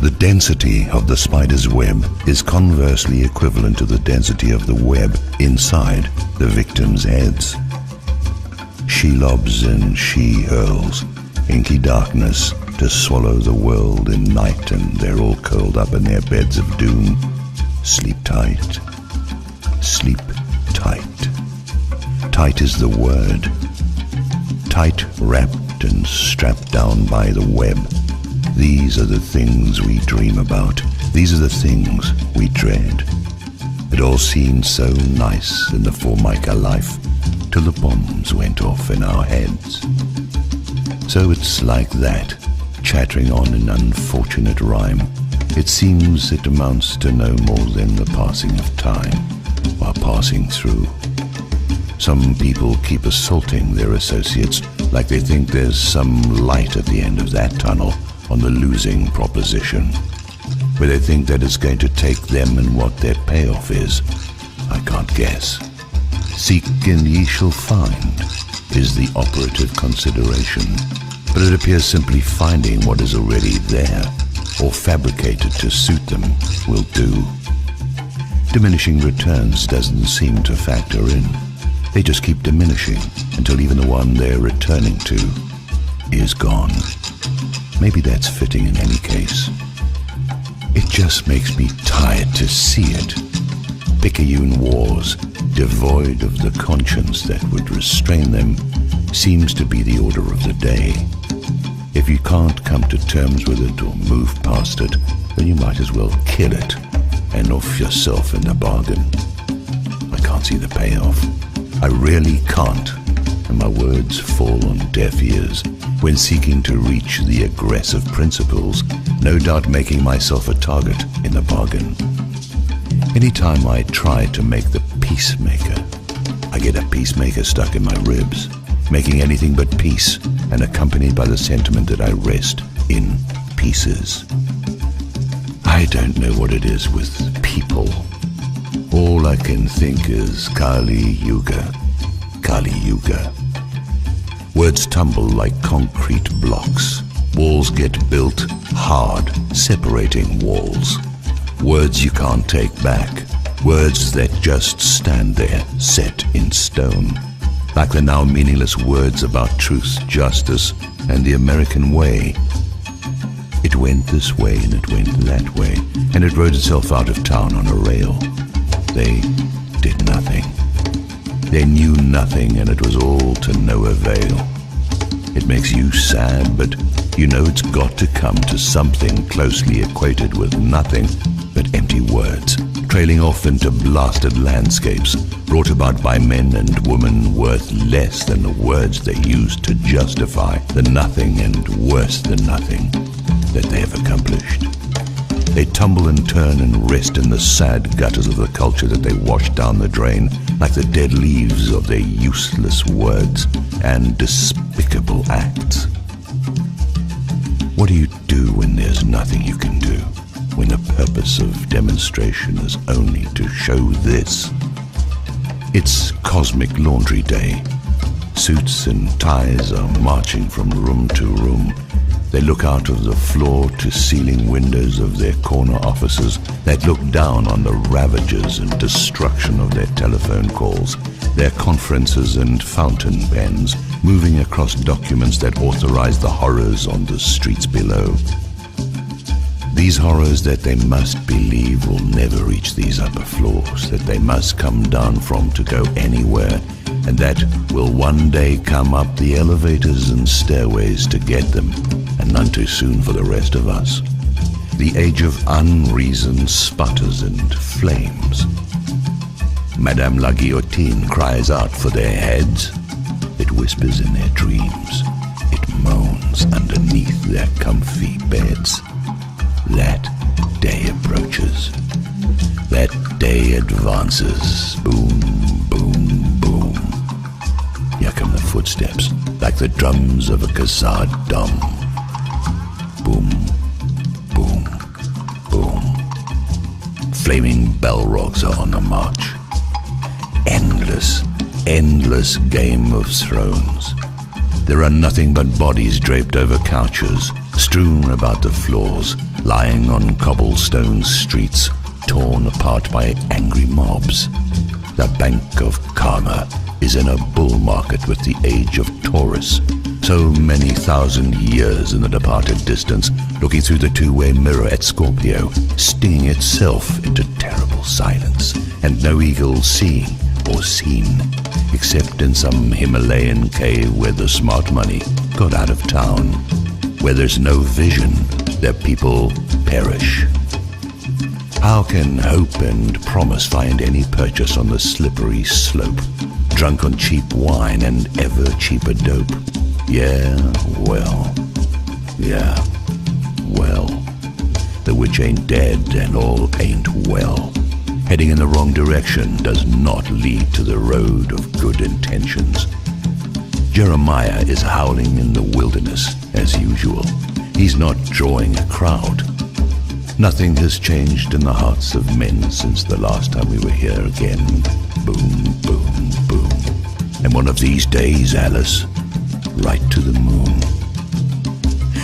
The density of the spider's web is conversely equivalent to the density of the web inside the victim's heads. Shelobs and she-hurls, inky darkness to swallow the world in night, and they're all curled up in their beds of doom. Sleep tight. Sleep tight. Tight is the word. Tight wrapped and strapped down by the web. These are the things we dream about. These are the things we dread. It all seemed so nice in the Formica life, till the bombs went off in our heads. So it's like that, chattering on in unfortunate rhyme. It seems it amounts to no more than the passing of time while passing through. Some people keep assaulting their associates like they think there's some light at the end of that tunnel on the losing proposition, where they think that it's going to take them and what their payoff is. I can't guess. Seek and ye shall find is the operative consideration, but it appears simply finding what is already there or fabricated to suit them will do. Diminishing returns doesn't seem to factor in. They just keep diminishing until even the one they're returning to is gone. Maybe that's fitting in any case. It just makes me tired to see it. Picayune wars, devoid of the conscience that would restrain them, seems to be the order of the day. If you can't come to terms with it or move past it, then you might as well kill it and off yourself in the bargain. I can't see the payoff. I really can't, and my words fall on deaf ears when seeking to reach the aggressive principles, no doubt making myself a target in the bargain. Anytime I try to make the peacemaker, I get a peacemaker stuck in my ribs, making anything but peace and accompanied by the sentiment that I rest in pieces. I don't know what it is with people. All I can think is Kali Yuga, Kali Yuga. Words tumble like concrete blocks. Walls get built hard, separating walls. Words you can't take back. Words that just stand there, set in stone. Like the now meaningless words about truth, justice, and the American way. It went this way and it went that way, and it rode itself out of town on a rail. They did nothing. They knew nothing, and it was all to no avail. It makes you sad, but you know it's got to come to something closely equated with nothing but empty words, trailing off into blasted landscapes, brought about by men and women worth less than the words they used to justify the nothing and worse than nothing that they have accomplished. They tumble and turn and rest in the sad gutters of the culture that they wash down the drain, like the dead leaves of their useless words and despicable acts. What do you do when there's nothing you can do? When the purpose of demonstration is only to show this? It's Cosmic Laundry Day. Suits and ties are marching from room to room. They look out of the floor-to-ceiling windows of their corner offices that look down on the ravages and destruction of their telephone calls, their conferences and fountain pens, moving across documents that authorize the horrors on the streets below. These horrors that they must believe will never reach these upper floors, that they must come down from to go anywhere, and that will one day come up the elevators and stairways to get them, and none too soon for the rest of us. The age of unreason sputters and flames. Madame la Guillotine cries out for their heads. It whispers in their dreams. It moans underneath their comfy beds. That day approaches. That day advances. Boom, boom, boom. Here come the footsteps, like the drums of a Khazad drum. Boom, boom, boom. Flaming Balrogs are on the march. Endless, endless Game of Thrones. There are nothing but bodies draped over couches, strewn about the floors, lying on cobblestone streets, torn apart by angry mobs. The Bank of Karma is in a bull market with the age of Taurus. So many thousand years in the departed distance, looking through the two-way mirror at Scorpio, stinging itself into terrible silence, and no eagle seeing or seen, except in some Himalayan cave where the smart money got out of town. Where there's no vision, their people perish. How can hope and promise find any purchase on the slippery slope, drunk on cheap wine and ever cheaper dope? Yeah, well, the witch ain't dead and all ain't well. Heading in the wrong direction does not lead to the road of good intentions. Jeremiah is howling in the wilderness as usual. He's not drawing a crowd. Nothing has changed in the hearts of men since the last time we were here again. Boom, boom, boom. And one of these days, Alice, right to the moon.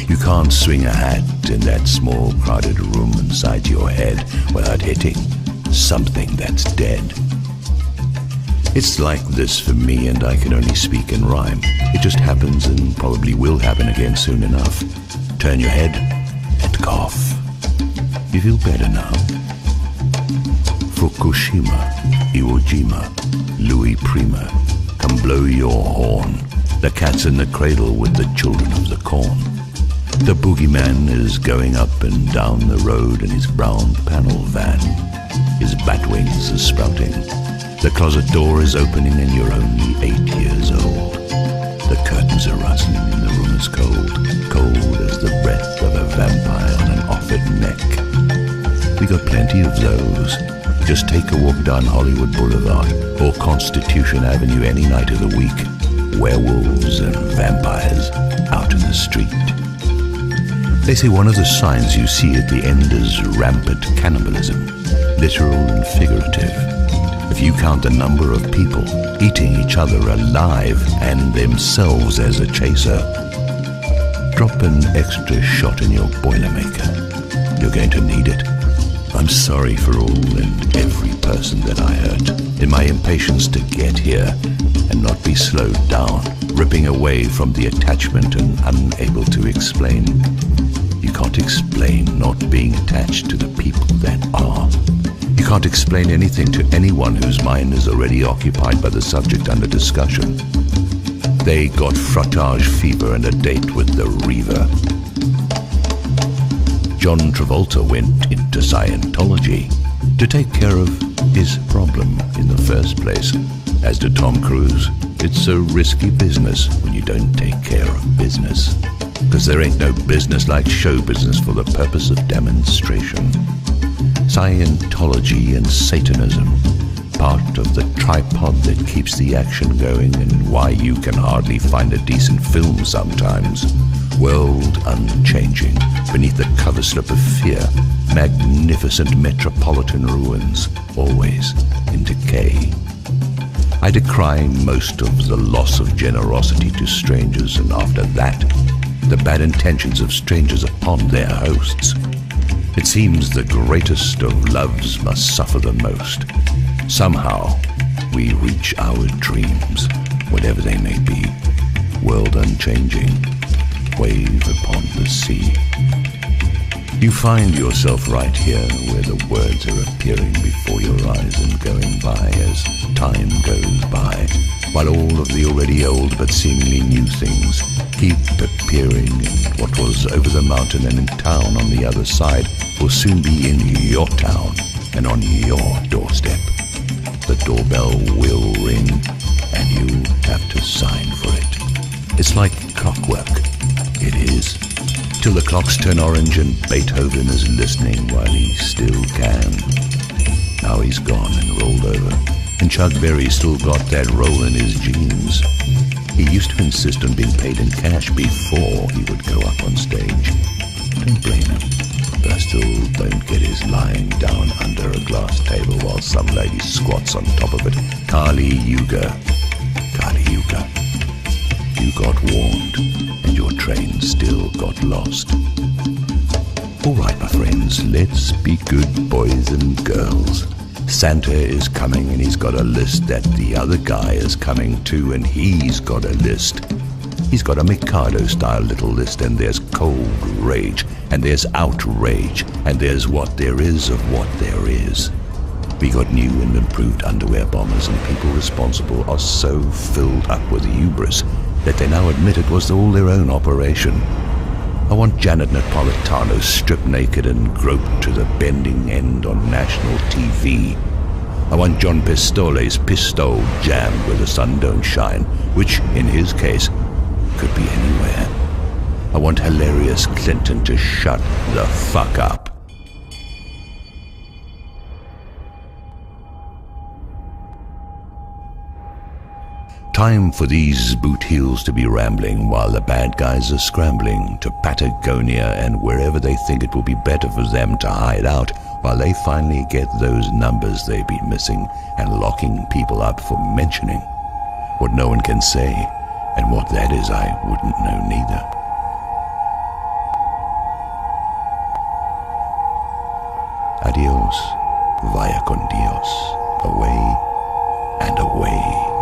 You can't swing a hat in that small crowded room inside your head without hitting something that's dead. It's like this for me, and I can only speak in rhyme. It just happens and probably will happen again soon enough. Turn your head and cough. You feel better now? Fukushima, Iwo Jima, Louis Prima, come blow your horn. The cat's in the cradle with the children of the corn. The boogeyman is going up and down the road in his brown panel van. His bat wings are sprouting. The closet door is opening and you're only 8 years old. The curtains are rustling and the room is cold, cold as the breath of a vampire on an offered neck. We got plenty of those. Just take a walk down Hollywood Boulevard or Constitution Avenue any night of the week. Werewolves and vampires out in the street. They say one of the signs you see at the end is rampant cannibalism, literal and figurative. If you count the number of people eating each other alive and themselves as a chaser, drop an extra shot in your Boilermaker. You're going to need it. I'm sorry for all and every person that I hurt in my impatience to get here and not be slowed down, ripping away from the attachment and unable to explain. You can't explain not being attached to the people that are. You can't explain anything to anyone whose mind is already occupied by the subject under discussion. They got frottage fever and a date with the Reaver. John Travolta went into Scientology to take care of his problem in the first place. As did Tom Cruise. It's a risky business when you don't take care of business. Because there ain't no business like show business for the purpose of demonstration. Scientology and Satanism, part of the tripod that keeps the action going and why you can hardly find a decent film sometimes. World unchanging, beneath the cover slip of fear, magnificent metropolitan ruins, always in decay. I decry most of the loss of generosity to strangers, and after that, the bad intentions of strangers upon their hosts. It seems the greatest of loves must suffer the most. Somehow, we reach our dreams, whatever they may be, world unchanging, wave upon the sea. You find yourself right here where the words are appearing before your eyes and going by as time goes by, while all of the already old but seemingly new things keep appearing, and what was over the mountain and in town on the other side will soon be in your town and on your doorstep. The doorbell will ring and you have to sign for it. It's like clockwork. It is. Till the clocks turn orange and Beethoven is listening while he still can. Now he's gone and rolled over, and Chuck Berry's still got that roll in his jeans. He used to insist on being paid in cash before he would go up on stage. Don't blame him, but I still don't get his lying down under a glass table while some lady squats on top of it. Kali Yuga. You got warned, and your train still got lost. All right, my friends, let's be good boys and girls. Santa is coming and he's got a list that the other guy is coming too, and he's got a list. He's got a Mikado-style little list, and there's cold rage, and there's outrage, and there's what there is of what there is. We got new and improved underwear bombers, and people responsible are so filled up with hubris that they now admit it was all their own operation. I want Janet Napolitano stripped naked and groped to the bending end on national TV. I want John Pistole's pistol jammed where the sun don't shine, which, in his case, could be anywhere. I want hilarious Clinton to shut the fuck up. Time for these boot heels to be rambling while the bad guys are scrambling to Patagonia and wherever they think it will be better for them to hide out while they finally get those numbers they've been missing and locking people up for mentioning what no one can say, and what that is I wouldn't know neither. Adios, vaya con Dios, away and away.